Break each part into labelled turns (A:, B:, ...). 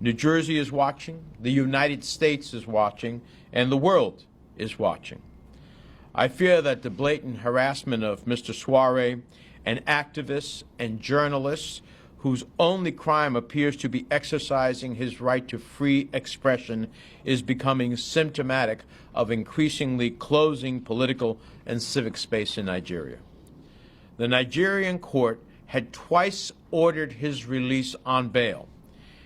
A: New Jersey is watching, the United States is watching, and the world is watching. I fear that the blatant harassment of Mr. Sowore and activists and journalists whose only crime appears to be exercising his right to free expression is becoming symptomatic of increasingly closing political and civic space in Nigeria. The Nigerian court had twice ordered his release on bail,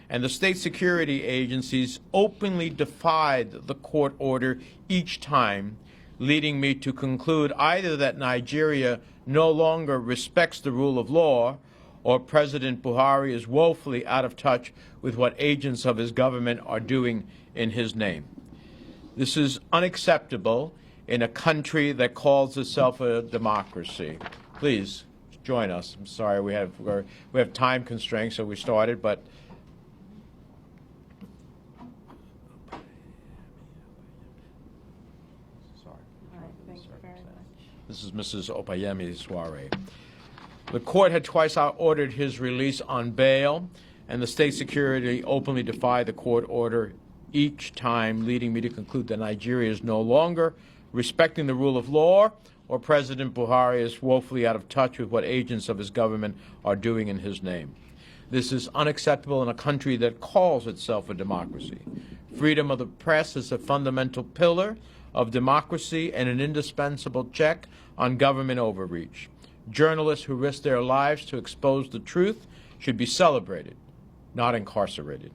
A: and the state security agencies openly defied the court order each time, leading me to conclude either that Nigeria no longer respects the rule of law, or President Buhari is woefully out of touch with what agents of his government are doing in his name. This is unacceptable in a country that calls itself a democracy. Please join us. I'm sorry, we have time constraints, so we started, but this is Mrs. Omoyele Sowore. The court had twice ordered his release on bail, and the state security openly defied the court order each time, leading me to conclude that Nigeria is no longer respecting the rule of law, or President Buhari is woefully out of touch with what agents of his government are doing in his name. This is unacceptable in a country that calls itself a democracy. Freedom of the press is a fundamental pillar of democracy and an indispensable check on government overreach. Journalists who risk their lives to expose the truth should be celebrated, not incarcerated.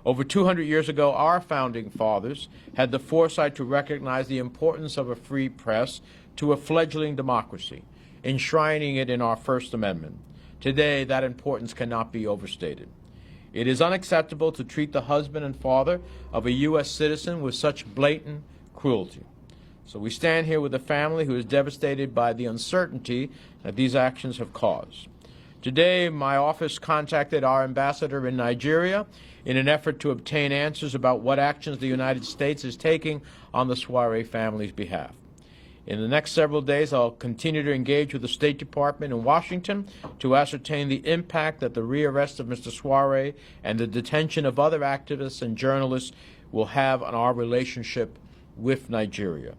A: Over 200 years ago, our founding fathers had the foresight to recognize the importance of a free press to a fledgling democracy, enshrining it in our First Amendment. Today, that importance cannot be overstated. It is unacceptable to treat the husband and father of a U.S. citizen with such blatant cruelty. So we stand here with a family who is devastated by the uncertainty that these actions have caused. Today, my office contacted our ambassador in Nigeria in an effort to obtain answers about what actions the United States is taking on the Sowore family's behalf. In the next several days, I'll continue to engage with the State Department in Washington to ascertain the impact that the rearrest of Mr. Sowore and the detention of other activists and journalists will have on our relationship with Nigeria.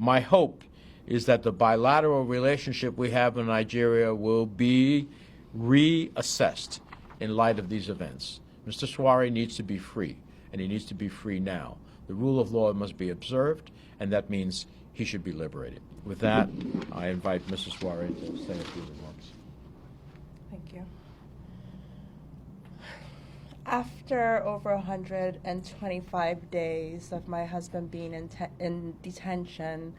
A: My hope is that the bilateral relationship we have with Nigeria will be reassessed in light of these events. Mr. Sowore needs to be free, and he needs to be free now. The rule of law must be observed, and that means he should be liberated. With that, I invite Mrs. Sowore to say a few remarks.
B: Thank you. After over 125 days of my husband being in detention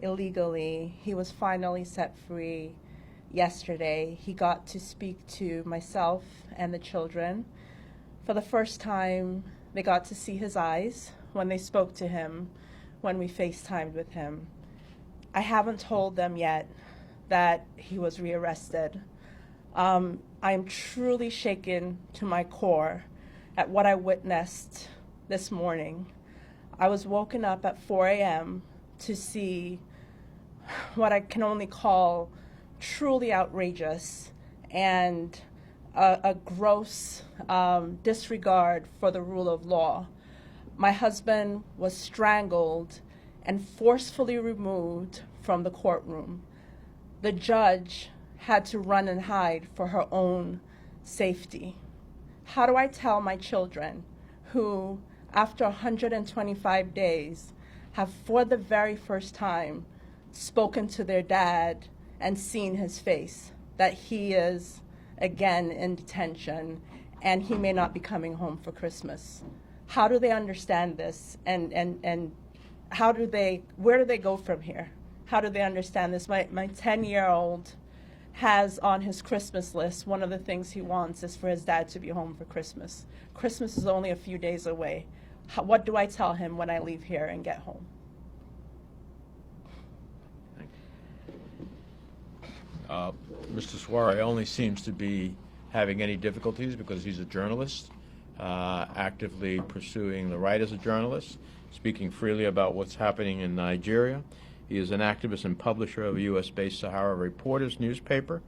B: illegally, he was finally set free yesterday. He got to speak to myself and the children. For the first time, they got to see his eyes when they spoke to him, when we FaceTimed with him. I haven't told them yet that he was rearrested. I am truly shaken to my core at what I witnessed this morning. I was woken up at 4 a.m. to see what I can only call truly outrageous and a gross disregard for the rule of law. My husband was strangled and forcefully removed from the courtroom. The judge had to run and hide for her own safety. How do I tell my children who, after 125 days, have for the very first time spoken to their dad and seen his face, that he is again in detention and he may not be coming home for Christmas? How do they understand this, and how do they, where do they go from here? How do they understand this? My 10-year-old has on his Christmas list, one of the things he wants is for his dad to be home for Christmas. Christmas is only a few days away. What do I tell him when I leave here and get home?
A: Mr. Sowore only seems to be having any difficulties because he's a journalist, actively pursuing the right as a journalist, speaking freely about what's happening in Nigeria. He is an activist and publisher of a U.S.-based Sahara Reporters newspaper,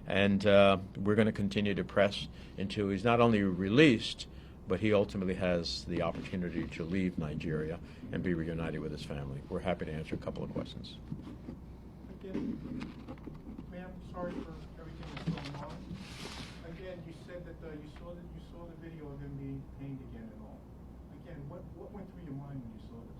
A: and we're going to continue to press until he's not only released, but he ultimately has the opportunity to leave Nigeria and be reunited with his family. We're happy to answer a couple of questions.
C: Again, ma'am, sorry for everything that's going on. Again, you said that you saw the video of him being pained again and all. Again, what went through your mind when you saw this?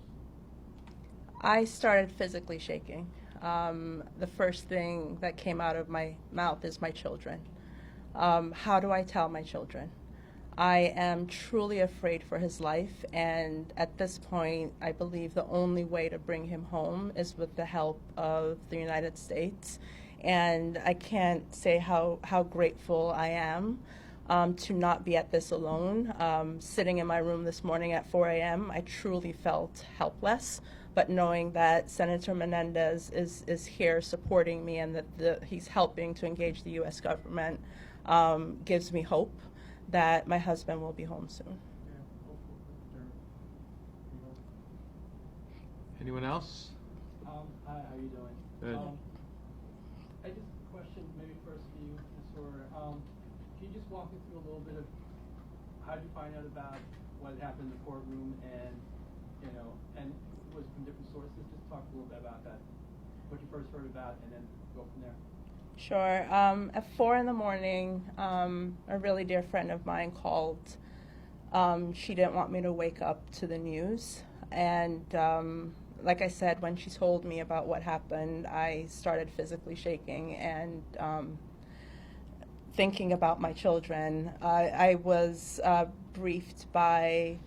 B: I started physically shaking. The first thing that came out of my mouth is my children. How do I tell my children? I am truly afraid for his life, and at this point, I believe the only way to bring him home is with the help of the United States. And I can't say how grateful I am to not be at this alone. Sitting in my room this morning at 4 a.m., I truly felt helpless. But knowing that Senator Menendez is here supporting me and that he's helping to engage the U.S. government gives me hope that my husband will be home soon.
A: Anyone else?
D: Hi, how are you doing?
A: Good.
D: I just question maybe first for you, Ms. Sowore. Can you just walk me through a little bit of how did you find out about what had happened in the courtroom and it was from different sources? Just talk a little bit about that, what you first heard about, and then go from there.
B: Sure. At 4 in the morning, a really dear friend of mine called. She didn't want me to wake up to the news. And like I said, when she told me about what happened, I started physically shaking and thinking about my children. I was briefed by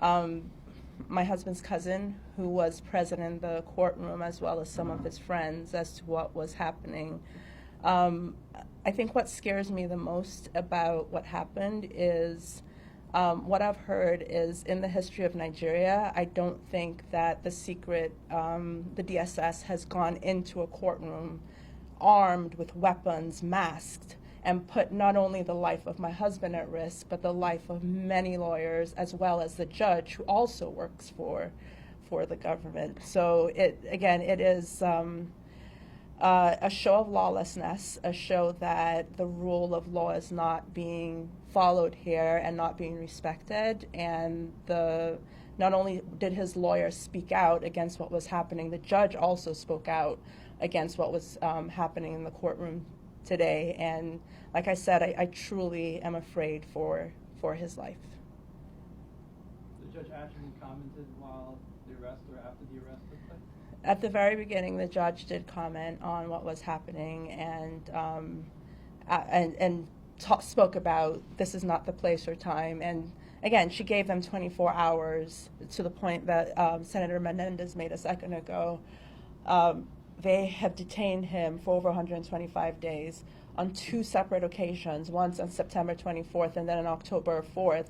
B: my husband's cousin, who was present in the courtroom, as well as some of his friends, as to what was happening. I think what scares me the most about what happened is what I've heard is in the history of Nigeria, I don't think that the DSS has gone into a courtroom armed with weapons, masked, and put not only the life of my husband at risk, but the life of many lawyers, as well as the judge who also works for the government. So it is a show of lawlessness, a show that the rule of law is not being followed here and not being respected. And not only did his lawyer speak out against what was happening, the judge also spoke out against what was happening in the courtroom today. And like I said, I truly am afraid for his life.
D: The judge actually commented while the arrest or after the arrest took place?
B: At the very beginning, the judge did comment on what was happening and spoke about this is not the place or time. And again, she gave them 24 hours to the point that Senator Menendez made a second ago. They have detained him for over 125 days on 2 separate occasions, once on September 24th and then on October 4th.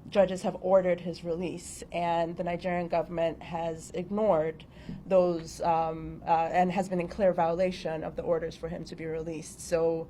B: Judges have ordered his release, and the Nigerian government has ignored those and has been in clear violation of the orders for him to be released. So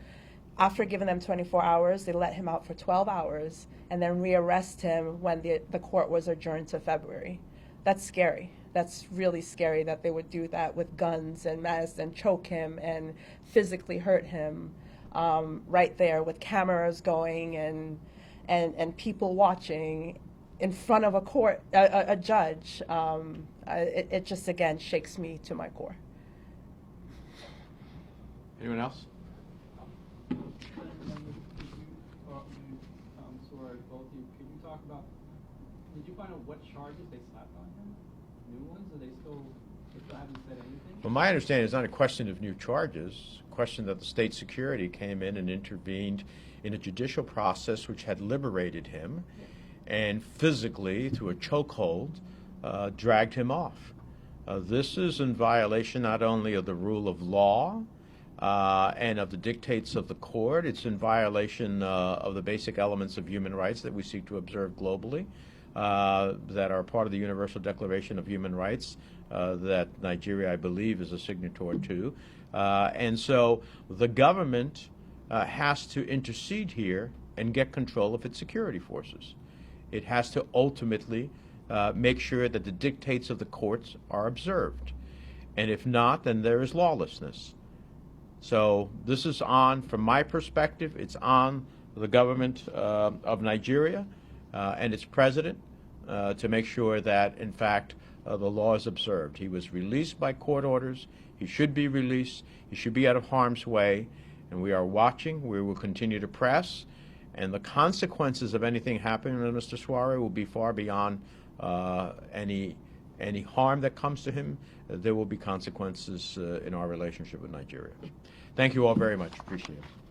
B: after giving them 24 hours, they let him out for 12 hours and then rearrest him when the court was adjourned to February. That's scary. That's really scary that they would do that with guns and masks and choke him and physically hurt him right there with cameras going and people watching in front of a judge. It just, again, shakes me to my core.
A: Anyone else?
D: Sowore, both of you, could you talk about, did you find out what charges they slapped on him? New ones? Or they still haven't said anything?
A: Well, my understanding is not a question of new charges, a question that the state security came in and intervened in a judicial process which had liberated him and physically, through a chokehold, dragged him off. This is in violation not only of the rule of law and of the dictates of the court, it's in violation of the basic elements of human rights that we seek to observe globally, that are part of the Universal Declaration of Human Rights that Nigeria, I believe, is a signatory to. And so the government has to intercede here and get control of its security forces. It has to ultimately make sure that the dictates of the courts are observed. And if not, then there is lawlessness. So this is on, from my perspective, it's on the government of Nigeria and its president to make sure that, in fact, the law is observed. He was released by court orders. He should be released. He should be out of harm's way. And we are watching. We will continue to press. And the consequences of anything happening to Mr. Sowore will be far beyond any harm that comes to him. There will be consequences in our relationship with Nigeria. Thank you all very much. Appreciate it.